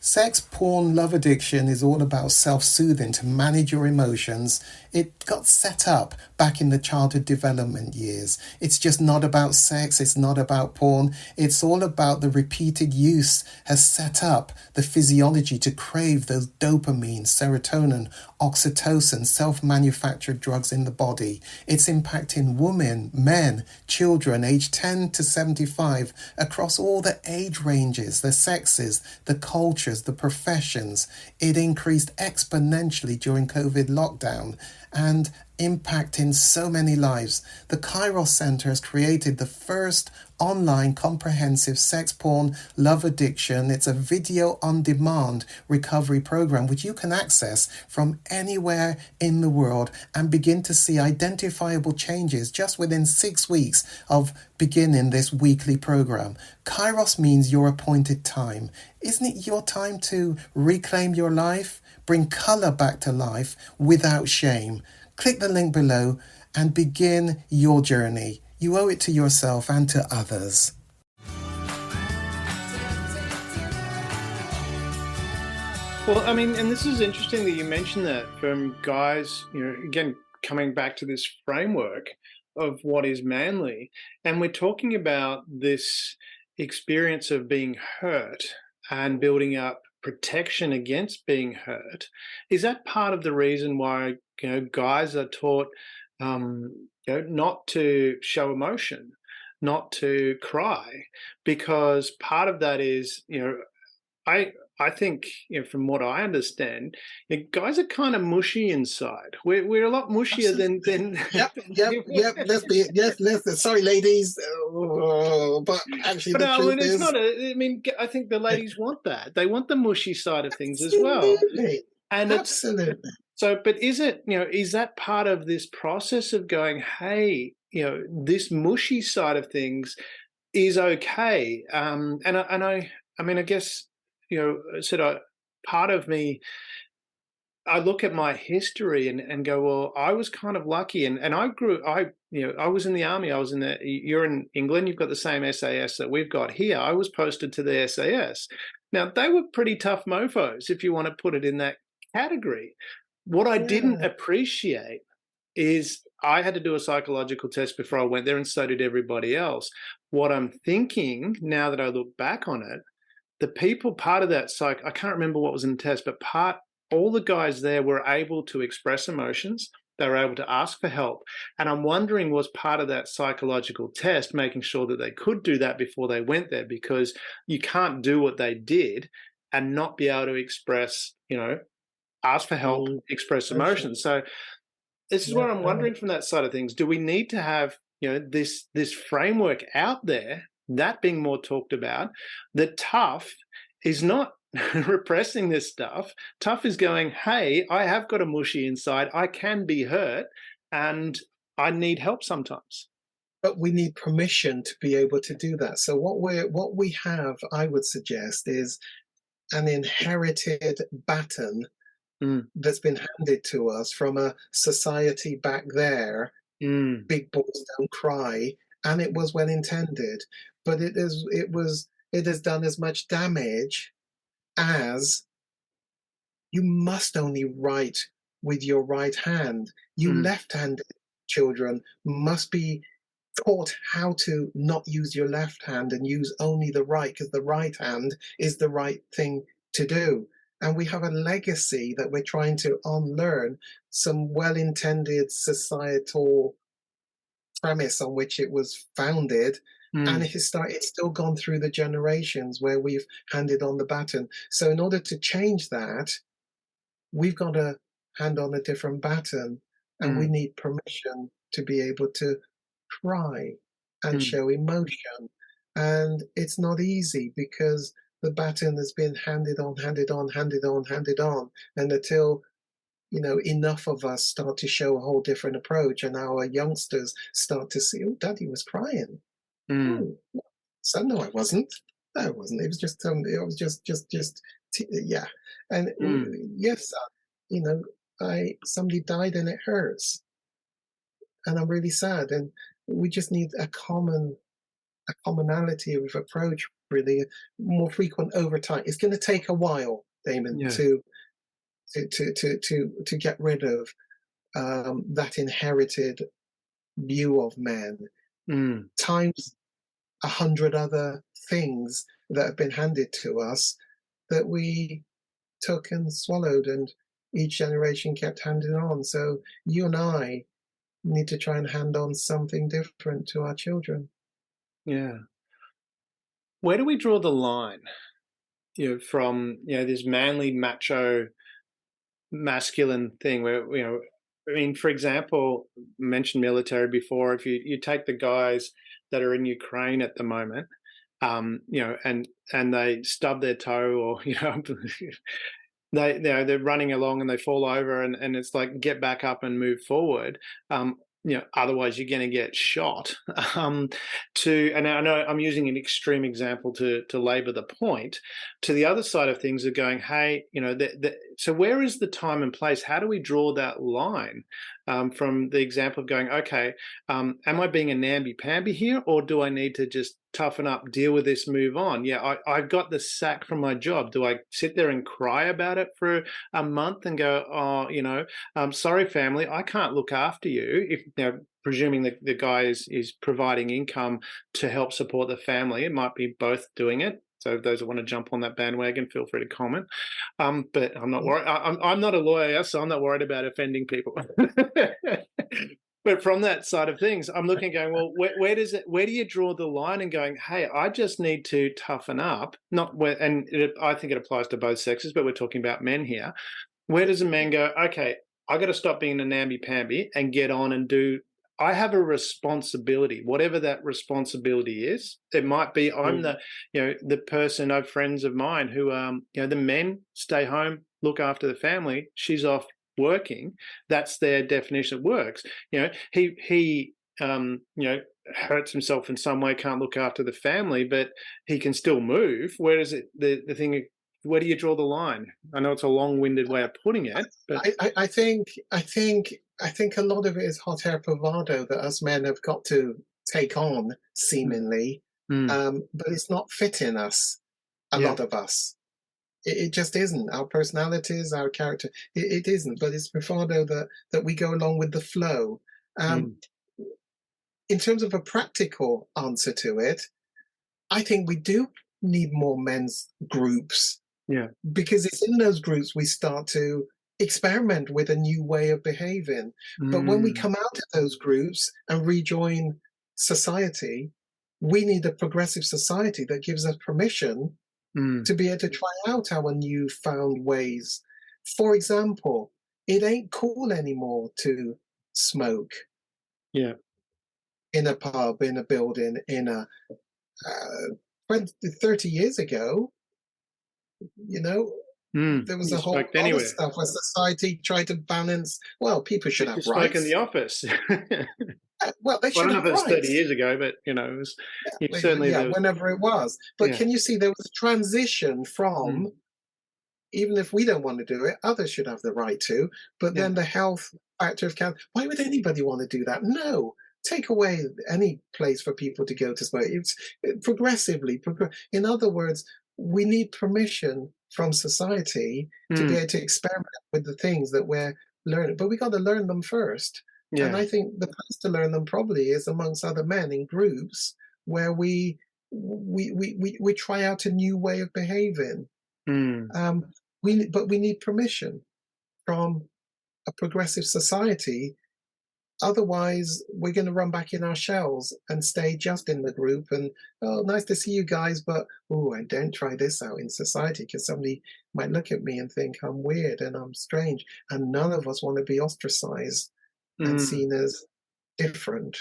Sex, porn, love addiction is all about self soothing to manage your emotions. It got set up back in the childhood development years. It's just not about sex, it's not about porn. It's all about the repeated use has set up the physiology to crave those dopamine, serotonin, oxytocin, self manufactured drugs in the body. It's impacting women, men, children aged 10 to 75 across all the age ranges, the sexes, the cultures, the professions. It increased exponentially during COVID lockdown and impacting so many lives. The Kairos Center has created the first online comprehensive sex porn love addiction. It's a video on demand recovery program which you can access from anywhere in the world and begin to see identifiable changes just within 6 weeks of beginning this weekly program. Kairos means your appointed time. Isn't it your time to reclaim your life? Bring color back to life without shame. Click the link below and begin your journey. You owe it to yourself and to others. Well, I mean, and this is interesting that you mentioned that from guys, again, coming back to this framework of what is manly. And we're talking about this experience of being hurt and building up protection against being hurt. Is that part of the reason why, guys are taught, not to show emotion, not to cry? Because part of that is, I think, from what I understand, guys are kind of mushy inside. We're a lot mushier than. Yep. Let's. Sorry, ladies, but actually, But the truth it's is, not. I mean, I think the ladies want that. They want the mushy side of things as well. absolutely, And absolutely. So, but is it, is that part of this process of going, hey, this mushy side of things is okay? I mean, I guess, part of me, I look at my history and go, well, I was kind of lucky, and I was in the army. You're in England, you've got the same SAS that we've got here. I was posted to the SAS. Now, they were pretty tough mofos, if you want to put it in that category. What I didn't appreciate is I had to do a psychological test before I went there, and so did everybody else. What I'm thinking now that I look back on it, the people part of that I can't remember what was in the test, but all the guys there were able to express emotions. They were able to ask for help. And I'm wondering, was part of that psychological test making sure that they could do that before they went there? Because you can't do what they did and not be able to express, ask for help, express emotions. So this is what I'm wondering from that side of things. Do we need to have, this framework out there, that being more talked about, that tough is not repressing this stuff. Tough is going, hey, I have got a mushy inside. I can be hurt and I need help sometimes. But we need permission to be able to do that. So what we have, I would suggest, is an inherited baton that's been handed to us from a society back there. Big boys don't cry, and it was well intended, but it has done as much damage as you must only write with your right hand. You left-handed children must be taught how to not use your left hand and use only the right, because the right hand is the right thing to do. And we have a legacy that we're trying to unlearn, some well-intended societal premise on which it was founded. And it's still gone through the generations where we've handed on the baton. So in order to change that, we've got to hand on a different baton, and we need permission to be able to cry and show emotion. And it's not easy because the baton has been handed on. And until, enough of us start to show a whole different approach, and our youngsters start to see, oh, Daddy was crying. Oh, so no, I wasn't. No, I wasn't. It was just, yeah. And yes, somebody died and it hurts, and I'm really sad. And we just need a commonality of approach appropriately, more frequent over time. It's going to take a while, Damon, Yeah. to get rid of that inherited view of men, times 100 other things that have been handed to us that we took and swallowed, and each generation kept handing on. So you and I need to try and hand on something different to our children. Yeah. Where do we draw the line, from, this manly, macho, masculine thing where, I mean, for example, mentioned military before. If you take the guys that are in Ukraine at the moment, and they stub their toe, or they're running along and they fall over, and it's like, get back up and move forward. Otherwise you're going to get shot. And I know I'm using an extreme example to labour the point. To the other side of things, are going, hey, so where is the time and place? How do we draw that line? From the example of going, okay, am I being a namby-pamby here, or do I need to just toughen up, deal with this, move on? Yeah, I got the sack from my job. Do I sit there and cry about it for a month and go, oh, sorry, family, I can't look after you? If presuming the guy is providing income to help support the family, it might be both doing it. So those that want to jump on that bandwagon, feel free to comment. But I'm not worried. I'm not a lawyer, so I'm not worried about offending people. But from that side of things, I'm looking and going, well, where do you draw the line, and going, hey, I just need to toughen up? I think it applies to both sexes, but we're talking about men here. Where does a man go, okay, I got to stop being a namby-pamby and get on and do. I have a responsibility, whatever that responsibility is. It might be I'm the person. I have friends of mine who, the men stay home, look after the family. She's off working. That's their definition of works. He hurts himself in some way, can't look after the family, but he can still move. Whereas the thing, where do you draw the line? I know it's a long-winded way of putting it, but I think a lot of it is hot air bravado that us men have got to take on, seemingly, but it's not fitting us. A lot of us. It just isn't. Our personalities, our character, it isn't. But it's bravado that we go along with the flow. In terms of a practical answer to it, I think we do need more men's groups. Yeah. Because it's in those groups we start to experiment with a new way of behaving. But when we come out of those groups and rejoin society, we need a progressive society that gives us permission to be able to try out our newfound ways. For example, it ain't cool anymore to smoke. Yeah. In a pub, in a building, in a 30 years ago, there was a whole lot of stuff where society tried to balance. Well, people should have rights. Smoke in the office. Well, they should have rights. I don't know if it's 30 years ago, but it was certainly whenever it was. But can you see there was a transition from, even if we don't want to do it, others should have the right to. But then the health factor of why would anybody want to do that? No. Take away any place for people to go to smoke. It's progressively. In other words, we need permission from society to be able to experiment with the things that we're learning. But we got to learn them first. Yeah. And I think the place to learn them probably is amongst other men in groups where we try out a new way of behaving. But we need permission from a progressive society. Otherwise, we're going to run back in our shells and stay just in the group. And, oh, nice to see you guys, but, I don't try this out in society because somebody might look at me and think I'm weird and I'm strange. And none of us want to be ostracized and seen as different.